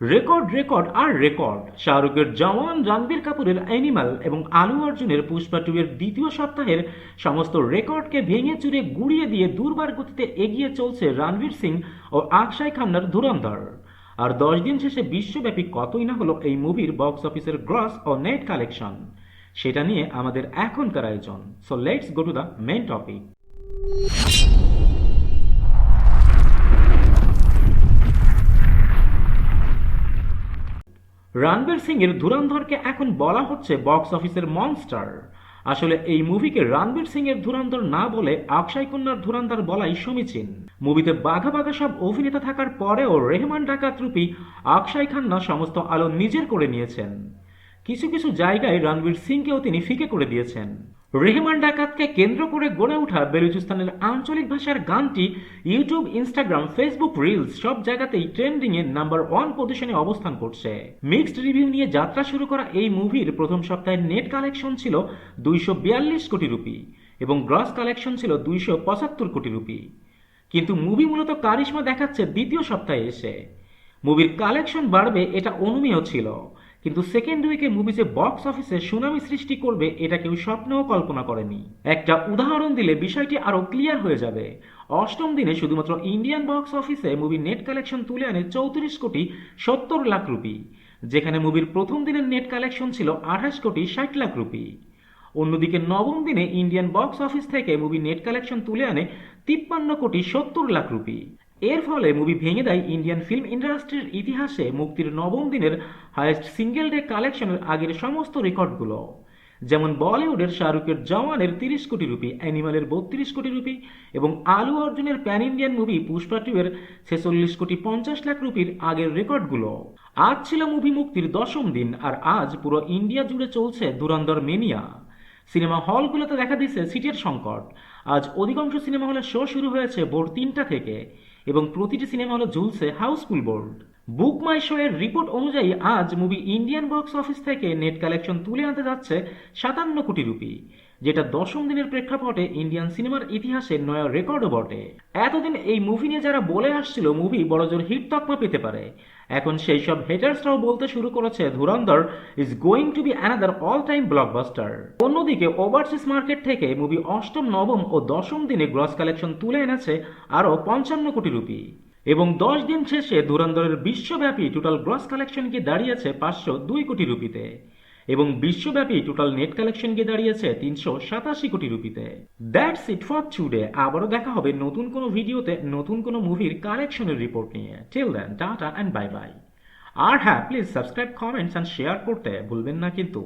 Record record আর record. শাহরুখের জওয়ান, রণবীর কাপুরের animal এবং আলু অর্জুনের পুষ্পা টু এর দ্বিতীয় সপ্তাহের সমস্ত রেকর্ডকে ভেঙে চুরে গুড়িয়ে দিয়ে দুর্বার গতিতে এগিয়ে চলছে রণবীর সিং ও অক্ষয় খান্নার ধুরন্ধর। আর 10 দিন শেষে বিশ্বব্যাপী কতই না হলো এই মুভির বক্স অফিসের গ্রস ও নেট কালেকশন, সেটা নিয়ে আমাদের এখনকার আয়োজন। So let's go to the main topic. Ranveer Singh এর ধুরন্ধরকে এখন বলা হচ্ছে বক্স অফিসের মনস্টার। আসলে এই মুভিকে রণবীর সিং এর ধুরন্ধর না বলে অক্ষয় কুন্নার ধুরন্ধর বলাই সমীচীন। মুভিতে বাঘা বাঘা সব অভিনেতা থাকার পরেও রেহমান ডাকাত রূপী অক্ষয় খান্না সমস্ত আলো নিজের করে নিয়েছেন। কিছু কিছু জায়গায় রণবীর সিংকেও তিনি ফিকে করে দিয়েছেন। রেহমান ডাকাতকে কেন্দ্র করে গড়ে ওঠা বেলুচিস্তানের আঞ্চলিক ভাষার গানটি ইউটিউব, ইনস্টাগ্রাম, ফেসবুক রিলস সব জায়গাতেই ট্রেন্ডিং এ নাম্বার 1 পজিশনে অবস্থান করছে। মিক্সড রিভিউ নিয়ে যাত্রা শুরু করা এই মুভির প্রথম সপ্তাহের নেট কালেকশন ছিল 242 কোটি রুপি এবং গ্রস কালেকশন ছিল 275 কোটি রুপি। কিন্তু মুভি মূলত কারিশমা দেখাচ্ছে দ্বিতীয় সপ্তাহে এসে। মুভির কালেকশন বাড়বে এটা অনুমেয় ছিল, কিন্তু সেকেন্ড উইকে মুভি যে বক্স অফিসে সুনামি সৃষ্টি করবে এটা কেউ স্বপ্নেও কল্পনা করেনি। একটা উদাহরণ দিলে বিষয়টি আরো ক্লিয়ার হয়ে যাবে। অষ্টম দিনে শুধুমাত্র ইন্ডিয়ান বক্স অফিসে মুভির নেট কালেকশন তুলে আনে 34 কোটি 70 লাখ রুপি, যেখানে মুভির প্রথম দিনের নেট কালেকশন ছিল 28 কোটি 60 লাখ রুপি। অন্যদিকে নবম দিনে ইন্ডিয়ান বক্স অফিস থেকে মুভি নেট কালেকশন তুলে আনে 53 কোটি 70 লাখ রুপি। এর ফলে মুভি ভেঙে দেয় ইন্ডিয়ান ফিল্ম ইন্ডাস্ট্রির ইতিহাসে মুক্তির নবম দিনের হাইয়েস্ট সিঙ্গেল ডে কালেকশনের আগের সমস্ত রেকর্ডগুলো। যেমন বলিউডের শাহরুখের জওয়ানের 30 কোটি রুপি, অ্যানিমালের 32 কোটি রুপি এবং আলু অর্জুনের pan Indian movie Pushpa two এর 46 কোটি 50 লাখ রুপির আগের রেকর্ডগুলো। আজ ছিল মুভি মুক্তির 10ম দিন, আর আজ পুরো ইন্ডিয়া জুড়ে চলছে ধুরন্ধর মেনিয়া। সিনেমা হলগুলোতে দেখা দিচ্ছে সিটের সংকট। আজ অধিকাংশ সিনেমা হলে শো শুরু হয়েছে ভোর 3টা থেকে এবং প্রতিটি সিনেমা হলে ঝুলছে housefull board. BookMyShow এর রিপোর্ট অনুযায়ী আজ মুভি ইন্ডিয়ান বক্স অফিস থেকে নেট কালেকশন তুলে আনতে যাচ্ছে 57 কোটি রুপি, যেটা 10ম দিনের প্রেক্ষাপটে ইন্ডিয়ান সিনেমার ইতিহাসে নয়া রেকর্ডও বটে। এতদিন এই মুভি নিয়ে যারা বলে আসছিল মুভি বড়জোর হিট তকমা পেতে পারে, এখন সেই সব হেটার্সরাও বলতে শুরু করেছে Dhurandhar is going to be another all time blockbuster. অন্যদিকে ওভারসিজ মার্কেট থেকে মুভি অষ্টম, নবম ও 10ম দিনে গ্রস কালেকশন তুলে এনেছে আরও 55 কোটি রুপি এবং 10 দিন শেষে ধুরন্ধরের বিশ্বব্যাপী টোটাল গ্রস কালেকশন গিয়ে দাঁড়িয়েছে 502 কোটি রুপিতে এবং বিশ্বব্যাপী টোটাল নেট কালেকশন গিয়ে দাঁড়িয়েছে 387 কোটি রুপিতে। That's it for today. আবারও দেখা হবে নতুন কোনো ভিডিওতে নতুন কোনো মুভির কালেকশনের রিপোর্ট নিয়ে। Till then tata and bye bye. আর হ্যাঁ, please subscribe, comments and share করতে ভুলবেন না কিন্তু।